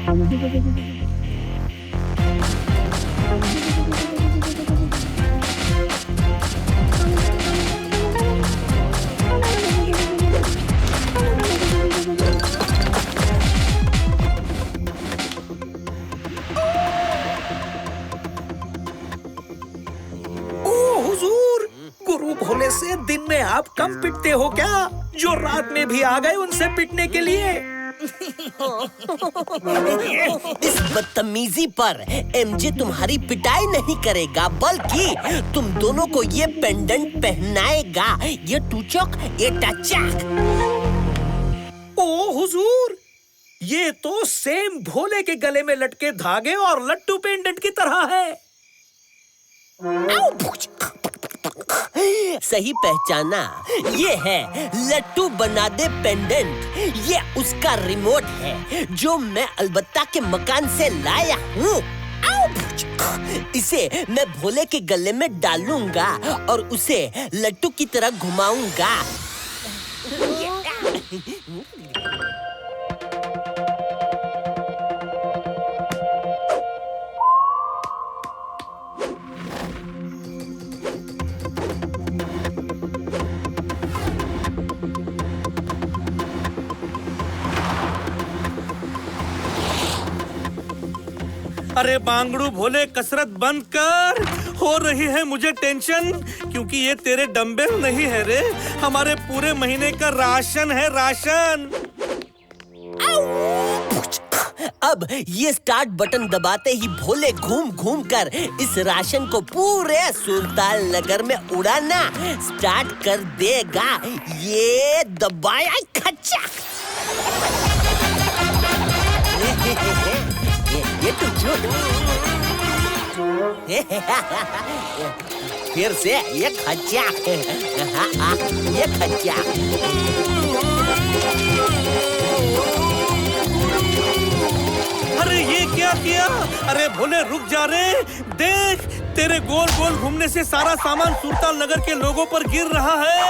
गुरु भोले से दिन में आप कम पिटते हो क्या? जो रात में भी आ गए उनसे पिटने के लिए। इस बदतमीजी पर एमजे तुम्हारी पिटाई नहीं करेगा, बल्कि तुम दोनों को ये पेंडेंट पहनाएगा। ये टूचक, ये टचक। ओ हुजूर, ये तो सेम भोले के गले में लटके धागे और लट्टू पेंडेंट की तरह है। सही पहचाना, ये है लट्टू बना दे पेंडेंट। ये उसका रिमोट है जो मैं अलबत्ता के मकान से लाया हूँ। इसे मैं भोले के गले में डालूंगा और उसे लट्टू की तरह घुमाऊंगा। अरे बांगड़ू भोले, कसरत बंद कर। हो रही है मुझे टेंशन, क्योंकि ये तेरे डंबल नहीं है रे, हमारे पूरे महीने का राशन है, राशन। अब ये स्टार्ट बटन दबाते ही भोले घूम घूम कर इस राशन को पूरे सुल्तान नगर में उड़ाना स्टार्ट कर देगा। ये दबाया, खच्चा। ये तो फिर से ये खच्चा, ये खच्चा। अरे ये क्या किया? अरे भोले रुक जा रे, देख तेरे गोल गोल घूमने से सारा सामान सुल्तान नगर के लोगों पर गिर रहा है।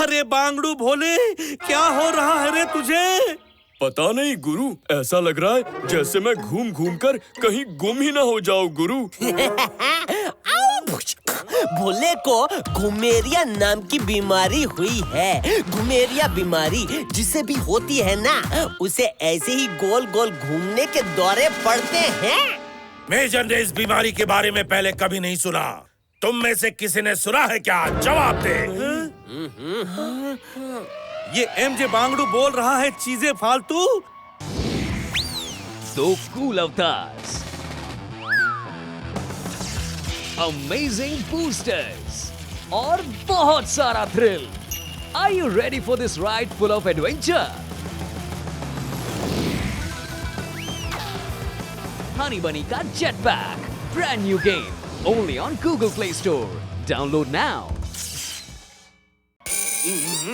अरे बांगड़ू भोले, क्या हो रहा है रे तुझे? पता नहीं गुरु, ऐसा लग रहा है जैसे मैं घूम घूम कर कहीं गुम ही ना हो जाऊं गुरु। भोले को घुमेरिया नाम की बीमारी हुई है। घुमेरिया बीमारी जिसे भी होती है ना, उसे ऐसे ही गोल गोल घूमने के दौरे पड़ते हैं। मेजर ने इस बीमारी के बारे में पहले कभी नहीं सुना। तुम में से किसी ने सुना है क्या? जवाब दे। ये एमजे बांगड़ू बोल रहा है चीजें फालतू। So cool avatars, amazing boosters और बहुत सारा thrill. Are you ready for this ride full of adventure? Honey Bunny का Jetpack, brand new game, only on Google Play Store. Download now.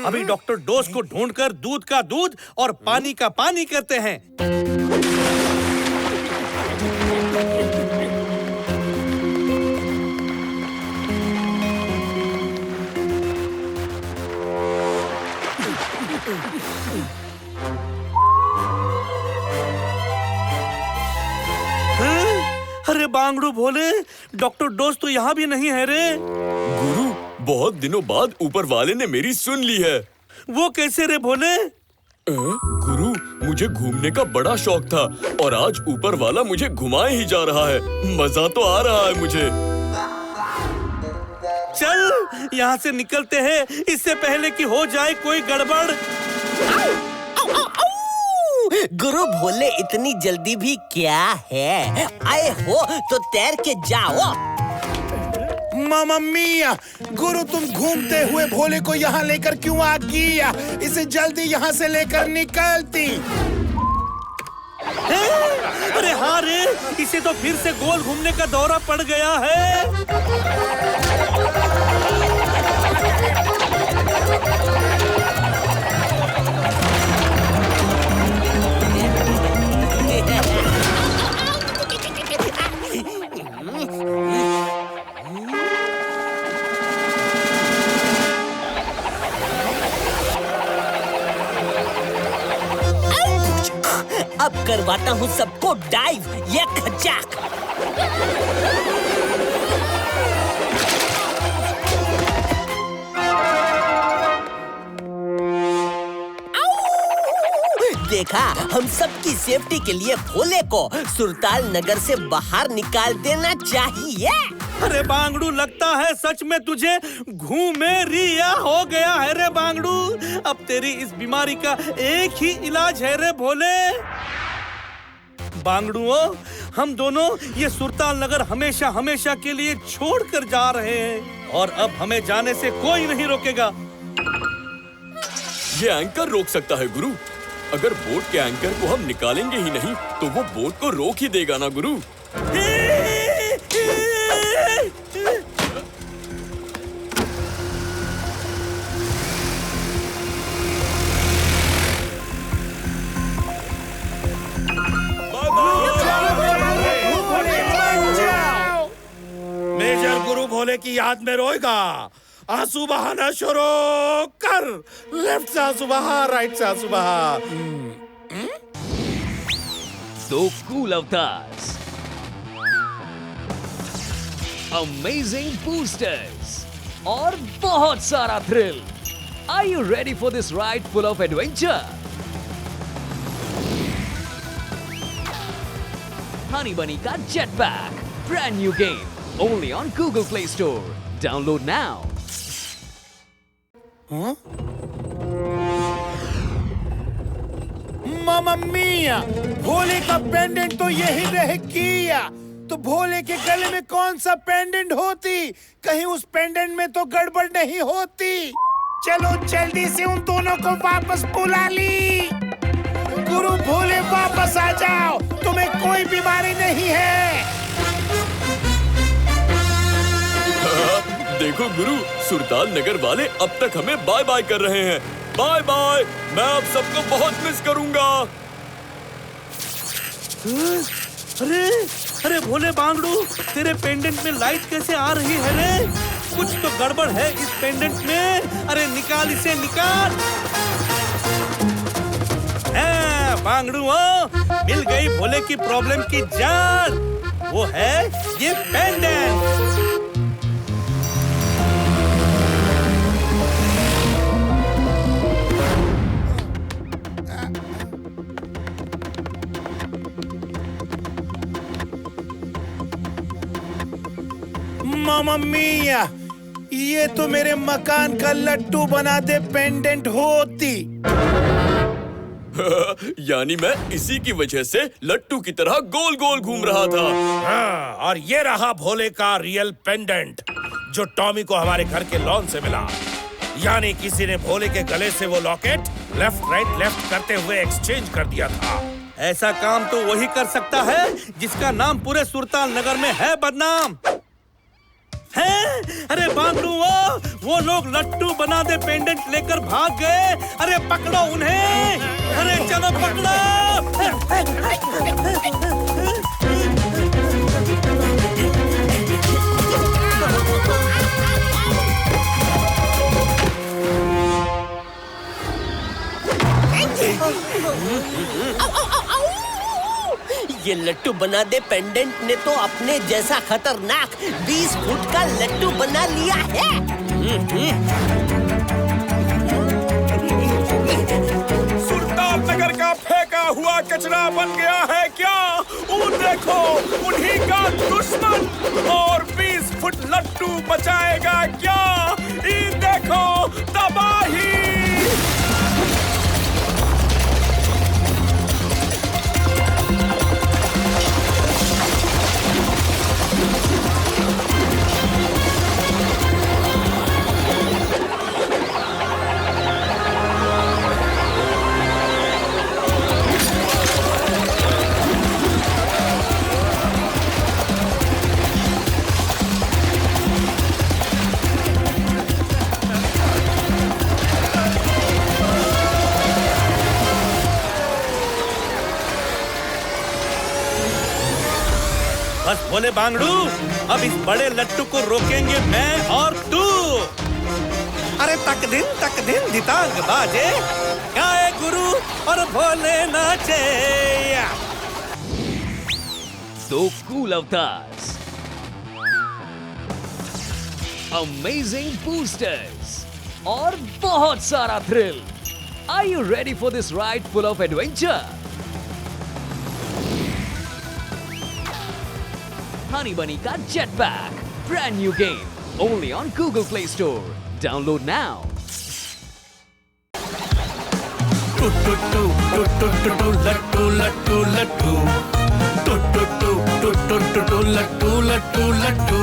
अभी डॉक्टर डोस को ढूंढकर दूध का दूध और पानी का पानी करते हैं। अरे बांगड़ू भोले, डॉक्टर डोस तो यहाँ भी नहीं है रे। गुरु, बहुत दिनों बाद ऊपर वाले ने मेरी सुन ली है। वो कैसे रे भोले? गुरु, मुझे घूमने का बड़ा शौक था और आज ऊपर वाला मुझे घुमाए ही जा रहा है। मजा तो आ रहा है मुझे। चल यहाँ से निकलते हैं, इससे पहले कि हो जाए कोई गड़बड़। गुरु भोले, इतनी जल्दी भी क्या है? आए हो तो तैर के जाओ। मामा मिया, गुरु तुम घूमते हुए भोले को यहाँ लेकर क्यों आ गया? इसे जल्दी यहाँ से लेकर निकलती। अरे हाँ रे, इसे तो फिर से गोल घूमने का दौरा पड़ गया है। अब करवाता हूँ सबको डाइव, ये खचाक। देखा, हम सबकी सेफ्टी के लिए भोले को सुरताल नगर से बाहर निकाल देना चाहिए। अरे बांगड़ू, लगता है सच में तुझे घूमेरिया हो गया है रे बांगड़ू। अब तेरी इस बीमारी का एक ही इलाज है रे भोले। बांगड़ुओ, हम दोनों ये सुरताल नगर हमेशा हमेशा के लिए छोड़कर जा रहे हैं और अब हमें जाने से कोई नहीं रोकेगा। ये एंकर रोक सकता है गुरु। अगर बोट के एंकर को हम निकालेंगे ही नहीं तो वो बोट को रोक ही देगा ना गुरु। मेजर गुरु भोले की याद में रोएगा। आंसू बहाना शुरू कर। लेफ्ट से आंसू बहा, राइट से आंसू बहा। So cool avatars. Amazing boosters. और बहुत सारा thrill. Are you ready for this ride full of adventure? Honey Bunny का Jetpack. Brand new game. Only on Google Play Store. Download now. मामा मिया, भोले का पेंडेंट तो यही रह गया। तो भोले के गले में कौन सा पेंडेंट होती? कहीं उस पेंडेंट में तो गड़बड़ नहीं होती। चलो जल्दी से उन दोनों को वापस बुला ली। गुरु भोले वापस आ जाओ, तुम्हें कोई बीमारी नहीं है। देखो गुरु, सुरताल नगर वाले अब तक हमें बाय बाय कर रहे हैं। बाय बाय, मैं आप सबको बहुत मिस करूंगा। अरे भोले बांगड़ू, तेरे पेंडेंट में लाइट कैसे आ रही है रे? कुछ तो गड़बड़ है इस पेंडेंट में। अरे निकाल इसे, निकाल। बांगड़ू, मिल गई भोले की प्रॉब्लम की जड़। वो है ये पेंडेंट। मामा मिया, ये तो मेरे मकान का लट्टू बना दे पेंडेंट होती। यानी मैं इसी की वजह से लट्टू की तरह गोल गोल घूम रहा था। हाँ, और ये रहा भोले का रियल पेंडेंट जो टॉमी को हमारे घर के लॉन से मिला। यानी किसी ने भोले के गले से वो लॉकेट लेफ्ट राइट लेफ्ट करते हुए एक्सचेंज कर दिया था। ऐसा काम तो वही कर सकता है जिसका नाम पूरे सुरताल नगर में है बदनाम। है? अरे बांगड़ू, वो लोग लट्टू बना दे पेंडेंट लेकर भाग गए। अरे पकड़ो उन्हें। अरे चलो पकड़ो। ये लट्टू बना दे पेंडेंट ने तो अपने जैसा खतरनाक 20 फुट का लट्टू बना लिया है। सुरताल नगर का फेंका हुआ कचरा बन गया है क्या? वो देखो, उन्हीं का दुश्मन। और 20 फुट लट्टू बचाएगा क्या? ये देखो, तबाही। बस भोले बांगड़ू, अब इस बड़े लट्टू को रोकेंगे मैं और तू। अरे तक दिन दितांग बाजे, गाए गुरु और भोले नाचे। दो कूल अवतार्स, अमेजिंग बूस्टर्स और बहुत सारा thrill. Are you ready for this ride full of adventure? Honey Bunny का Jetpack, brand new game, only on Google Play Store. Download now. टू टू टू टू टू टू टू लट्टू लट्टू लट्टू टू टू टू टू टू टू टू लट्टू लट्टू लट्टू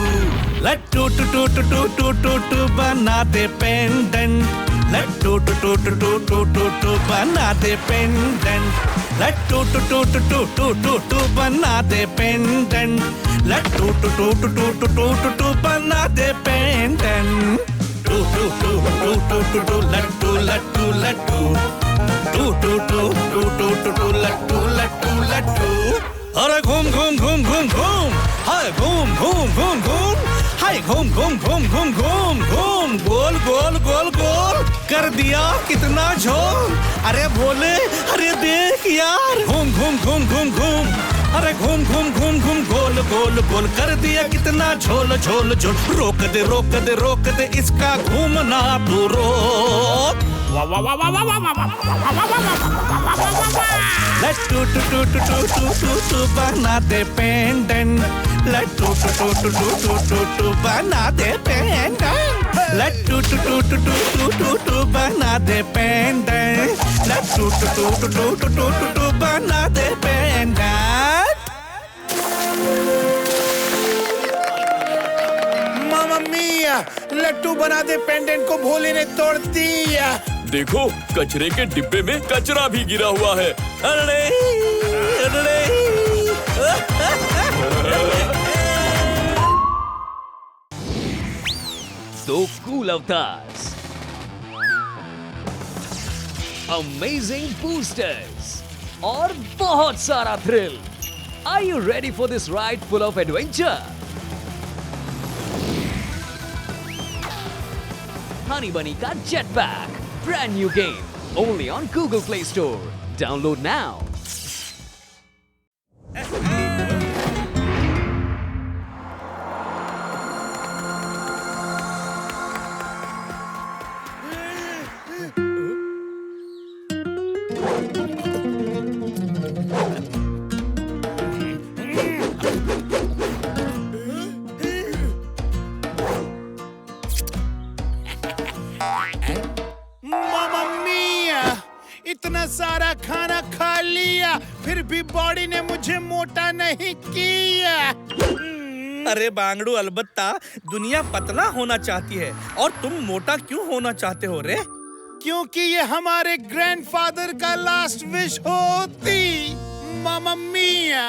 लट्टू टू टू टू टू टू टू टू बना दे पेंडेंट लट्टू टू टू टू टू टू टू टू बना दे पेंडेंट लट्टू टू टू टू टू टू टू टू बना दे पेंडेंट लट्टू टू टू टू टू टू टू टू टू बना दे पेंडेंट टू टू टू टू टू टू टू लट्टू लट्टू लट्टू टू टू टू टू टू टू टू लट्टू लट्टू लट्टू। अरे घूम घूम घूम घूम घूम हाय घूम घूम घूम घूम हाय घूम घूम घूम घूम घूम घूम गोल गोल गोल गोल कर दिया कितना झोल। अरे भोले अरे देख यार घूम घूम घूम घूम घूम अरे घूम घूम घूम घूम गोल गोल गोल कर दिया कितना झोल झोल झोल। रोक दे रोक दे रोक दे इसका घूमना तू रोक। लट्टू टू टू टू टू टू टू टू बना दे पेंडेंट लट्टू टू टू टू टू टू टू टू बना दे पेंडेंट लट्टू टू टू टू टू टू टू टू बना दे पेंडेंट लट्टू टू टू टू टू टू टू टू बना दे पेंडेंट। मामा मिया, लट्टू बना दे पेंडेंट को भोले ने तोड़ दिया। देखो कचरे के डिब्बे में कचरा भी गिरा हुआ है। अरे अरे दो कूल अवतार्स, अमेजिंग बूस्टर्स और बहुत सारा thrill. Are you ready for this ride full of adventure? Honey Bunny का Jetpack, brand new game, only on Google Play Store. Download now. मामा मिया, इतना सारा खाना खा लिया फिर भी बॉडी ने मुझे मोटा नहीं किया। अरे बांगड़ू अलबत्ता दुनिया पतला होना चाहती है और तुम मोटा क्यों होना चाहते हो रे? क्योंकि ये हमारे ग्रैंडफादर का लास्ट विश होती। मामा मिया,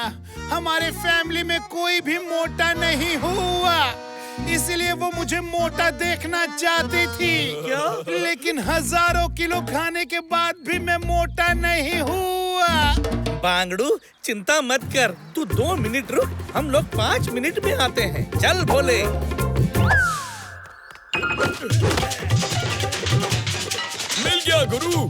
हमारे फैमिली में कोई भी मोटा नहीं हुआ, इसलिए वो मुझे मोटा देखना चाहती थी। क्या? लेकिन हजारों किलो खाने के बाद भी मैं मोटा नहीं हुआ। बांगड़ू चिंता मत कर, तू 2 मिनट रुक, हम लोग 5 मिनट में आते हैं। चल भोले। मिल गया गुरु।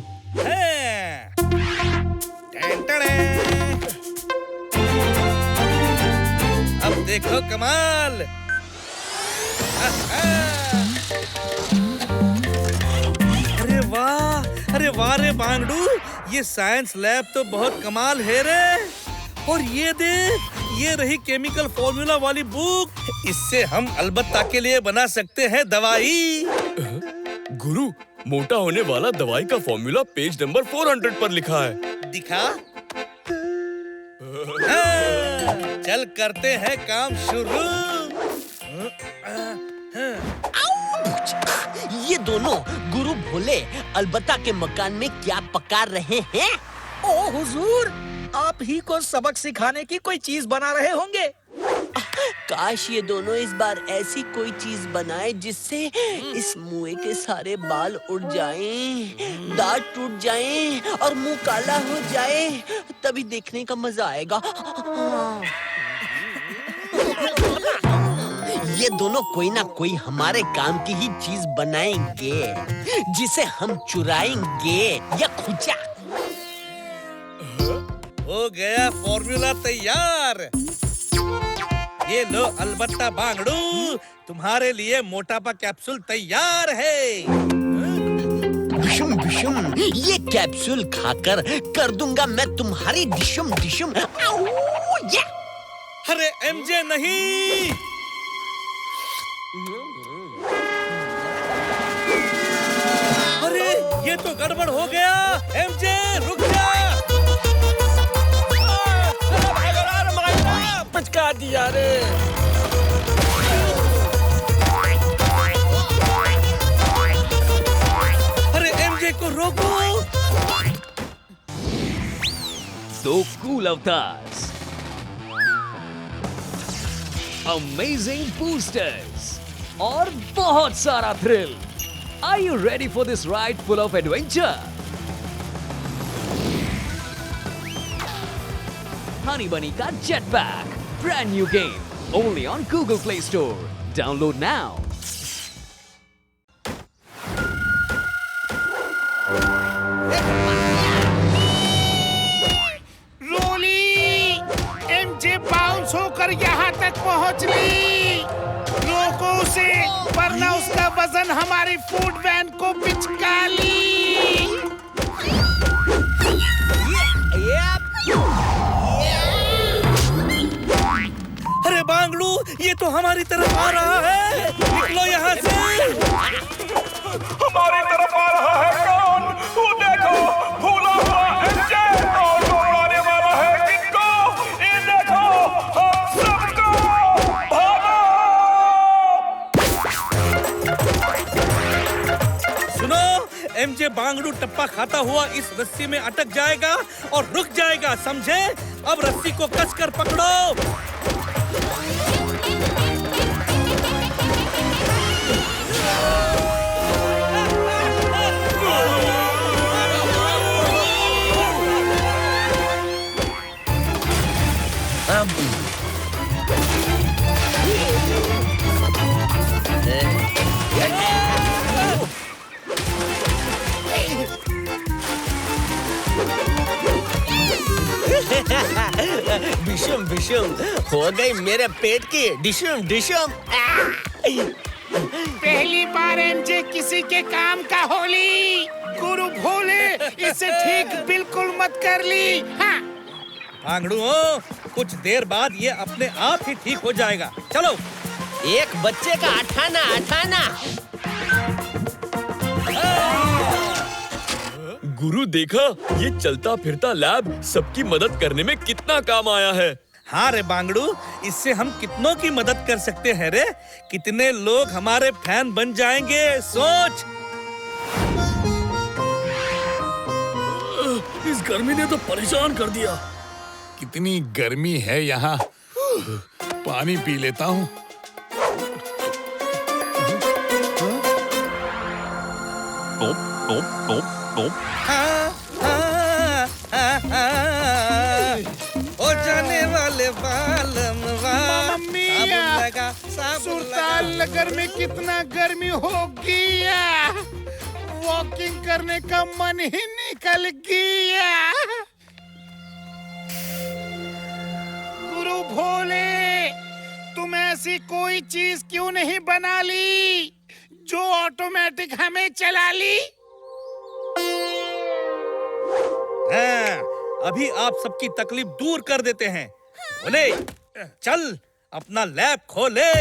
अब देखो कमाल। अरे वाह रे बांगड़ू, ये साइंस लैब तो बहुत कमाल है रे। और ये देख, ये रही केमिकल फॉर्मूला वाली बुक, इससे हम अलबत्ता के लिए बना सकते हैं दवाई। गुरु, मोटा होने वाला दवाई का फॉर्मूला पेज नंबर 400 पर लिखा है। दिखा। चल करते हैं काम शुरू। ये दोनों गुरु भोले अलबत्ता के मकान में क्या पका रहे हैं? ओ हुजूर, आप ही को सबक सिखाने की कोई चीज बना रहे होंगे। काश ये दोनों इस बार ऐसी कोई चीज बनाए जिससे इस मुंह के सारे बाल उड़ जाएं, दांत टूट जाएं और मुंह काला हो जाए, तभी देखने का मजा आएगा। ये दोनों कोई ना कोई हमारे काम की ही चीज बनाएंगे जिसे हम चुराएंगे या खुजा। हो गया फॉर्मूला तैयार। ये लो अलबत्ता बांगड़ू, तुम्हारे लिए मोटापा कैप्सूल तैयार है। डिशुम डिशुम, ये कैप्सूल खाकर कर दूंगा मैं तुम्हारी डिशुम डिशुम। आऊ, या। अरे एमजे नहीं, अरे ये तो गड़बड़ हो गया। एमजे रुक जा। पचका दिया रे। अरे एमजे को रोको। दो कूल अवतार्स, अमेजिंग बूस्टर्स और बहुत सारा thrill. Are you ready for this ride full of adventure? Honey Bunny का Jetpack, brand new game, only on Google Play Store. Download now. Roli, MJ bounce होकर यहाँ तक पहुँच ली। रोको उसे, वरना उसका वजन हमारी फूड वैन को पिचका ली। अरे बांगड़ू, ये तो हमारी तरफ आ रहा है। निकलो यहाँ से। हमारी तरफ आ रहा है कौन? वो देखो, फूला हुआ एमजे और वो उड़ाने वाला है किनको? ये देखो, हम सबको भागो! सुनो, एमजे बांगड़ू टप्पा खाता हुआ इस रस्सी में अटक जाएगा और रुक जाएगा, समझे? अब रस्सी को कसकर पकड़ो। डिशुम डिशुम, हो गई मेरे पेट की डिशुम डिशुम। पहली बार एमजे किसी के काम का होली। गुरु भोले, इसे ठीक बिल्कुल मत कर ली। हाँ। बांगड़ू हो, कुछ देर बाद ये अपने आप ही ठीक हो जाएगा। चलो। एक बच्चे का अठाना अठाना। गुरु देखा, ये चलता फिरता लैब सबकी मदद करने में कितना काम आया है। हाँ रे बांगड़ू, इससे हम कितनों की मदद कर सकते हैं रे। कितने लोग हमारे फैन बन जाएंगे, सोच। इस गर्मी ने तो परेशान कर दिया। कितनी गर्मी है यहाँ। पानी पी लेता हूँ। हाँ, हाँ, हाँ, हाँ। ओ जाने वाले बालम वाह, साबुन लगा, साबुन सुरताल लगा। नगर में कितना गर्मी हो गया। वॉकिंग करने का मन ही निकल गया। गुरु भोले, तुम ऐसी कोई चीज क्यों नहीं बना ली जो ऑटोमेटिक हमें चला ली? हाँ, अभी आप सबकी तकलीफ दूर कर देते हैं। बोले, चल अपना लैब खोले।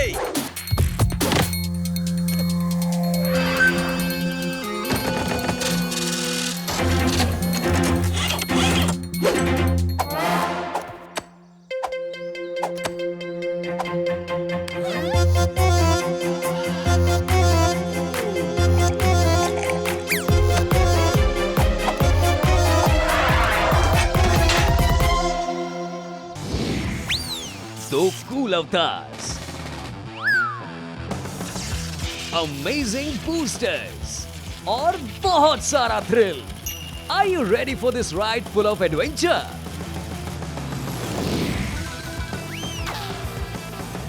दो कूल अवतार्स, अमेजिंग बूस्टर्स और बहुत सारा thrill. Are you ready for this ride full of adventure?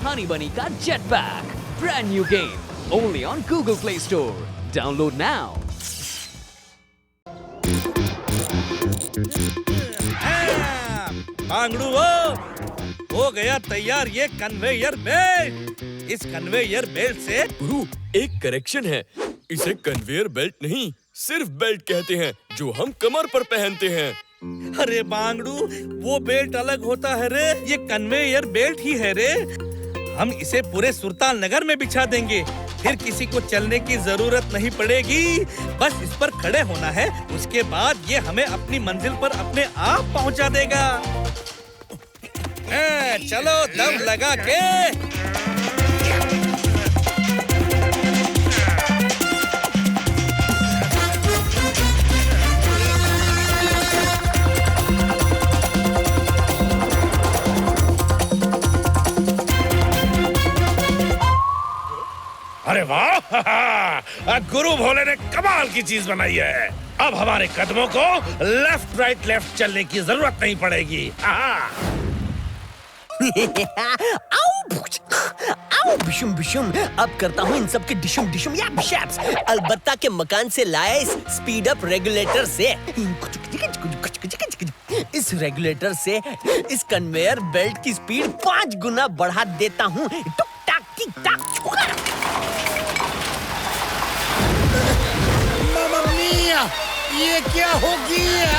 Honey Bunny का Jetpack, brand new game, only on Google Play Store. Download now. बांगड़ू हो गया तैयार ये कन्वेयर बेल्ट। इस कन्वेयर बेल्ट से गुरु, एक करेक्शन है, इसे कन्वेयर बेल्ट नहीं सिर्फ बेल्ट कहते हैं जो हम कमर पर पहनते हैं। अरे बांगड़ू, वो बेल्ट अलग होता है रे, ये कन्वेयर बेल्ट ही है रे। हम इसे पूरे सुरताल नगर में बिछा देंगे, फिर किसी को चलने की जरूरत नहीं पड़ेगी, बस इस पर खड़े होना है। उसके बाद ये हमें अपनी मंजिल पर अपने आप पहुंचा देगा। चलो दम लगा के। अरे वाह, गुरु भोले ने कमाल की चीज बनाई है। अब हमारे कदमों को लेफ्ट राइट लेफ्ट चलने की जरूरत नहीं पड़ेगी। आओ बिशुम बिशुम, अब करता हूँ इन सब के डिशुम डिशुम या बिशैप्स। अलबत्ता के मकान से लाया इस स्पीड अप रेगुलेटर से। इस रेगुलेटर से इस कन्वेयर बेल्ट की स्पीड 5 गुना बढ़ा देता हूँ। टुक टाक टिक टाक छुका। मामा मिया, ये क्या हो गया?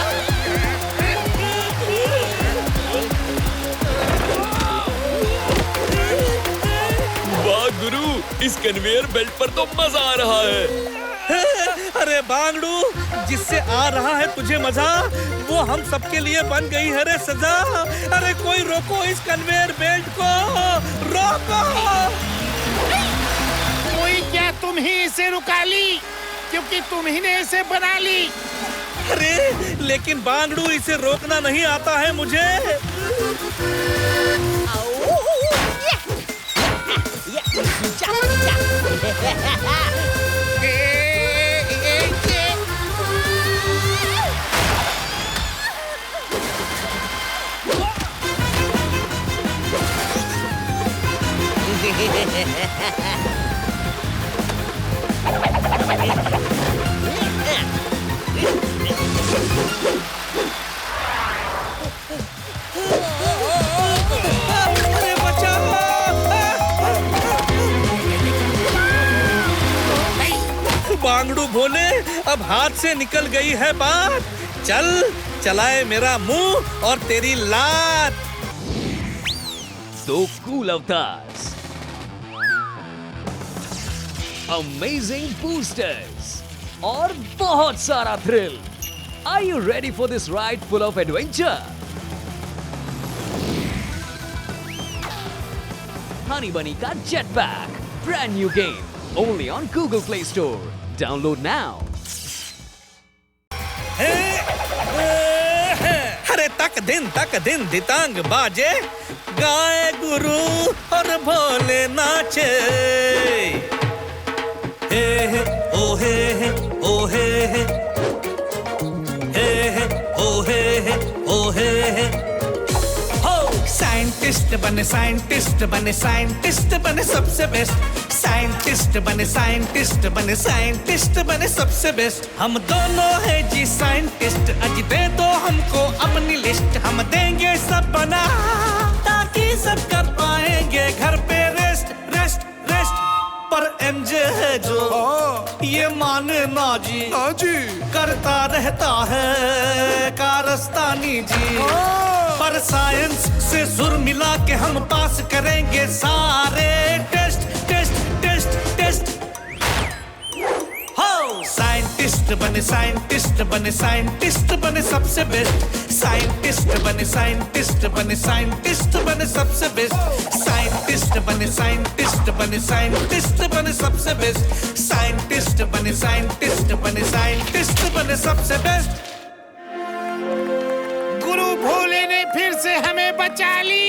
वाह गुरु, इस कन्वेयर बेल्ट पर तो मजा आ रहा है। अरे बांगड़ू, जिससे आ रहा है तुझे मजा, वो हम सबके लिए बन गई है रे सजा। अरे कोई रोको इस कन्वेयर बेल्ट को, रोको। कोई क्या, तुम ही इसे रुका ली, क्योंकि तुम ही ने इसे बना ली। अरे लेकिन बांगड़ू, इसे रोकना नहीं आता है मुझे। अरे बचाओ! बांगड़ू भोले, अब हाथ से निकल गई है बात। चल चलाए मेरा मुंह और तेरी लात। So cool avatars. Amazing boosters. और बहुत सारा thrill. Are you ready for this ride full of adventure? Honey Bunny का Jetpack, brand new game, only on Google Play Store. Download now. अरे तक दिन दितांग बाजे, गाए गुरु और भोले नाचे। हे हे ओ हे हे ओ हे हे, हे हे ओ हे हे ओ हे हे। साइंटिस्ट बने साइंटिस्ट बने साइंटिस्ट बने सबसे बेस्ट। साइंटिस्ट बने साइंटिस्ट बने साइंटिस्ट बने सबसे बेस्ट। हम दोनों है जी साइंटिस्ट, आज दे दो हमको अपनी लिस्ट। हम देंगे सब बना ताकि सब कर पाएंगे घर पे रेस्ट रेस्ट रेस्ट। पर एमजे है जो ये माने ना जी, करता रहता है कारस्तानी जी। पर साइंस से सुर मिला के हम पास करेंगे सारे टेस्ट टेस्ट टेस्ट टेस्ट। हो साइंटिस्ट बने साइंटिस्ट बने साइंटिस्ट बने सबसे बेस्ट। साइंटिस्ट बने साइंटिस्ट बने साइंटिस्ट बने सबसे बेस्ट। साइंटिस्ट बने साइंटिस्ट बने साइंटिस्ट बने सबसे बेस्ट। साइंटिस्ट बने साइंटिस्ट बने साइंटिस्ट बने सबसे बेस्ट। गुरु भोले ने फिर से हमें बचा ली।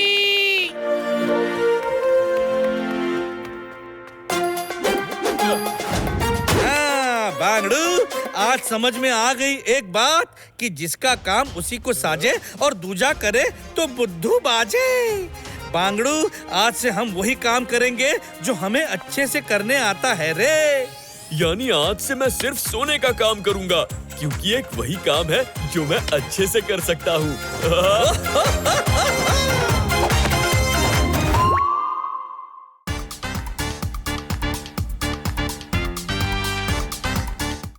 बांगड़ू, आज समझ में आ गई एक बात कि जिसका काम उसी को साजे और दूजा करे तो बुद्धू बाजे। बांगड़ू, आज से हम वही काम करेंगे जो हमें अच्छे से करने आता है रे। यानी आज से मैं सिर्फ सोने का काम करूंगा, क्योंकि एक वही काम है जो मैं अच्छे से कर सकता हूँ।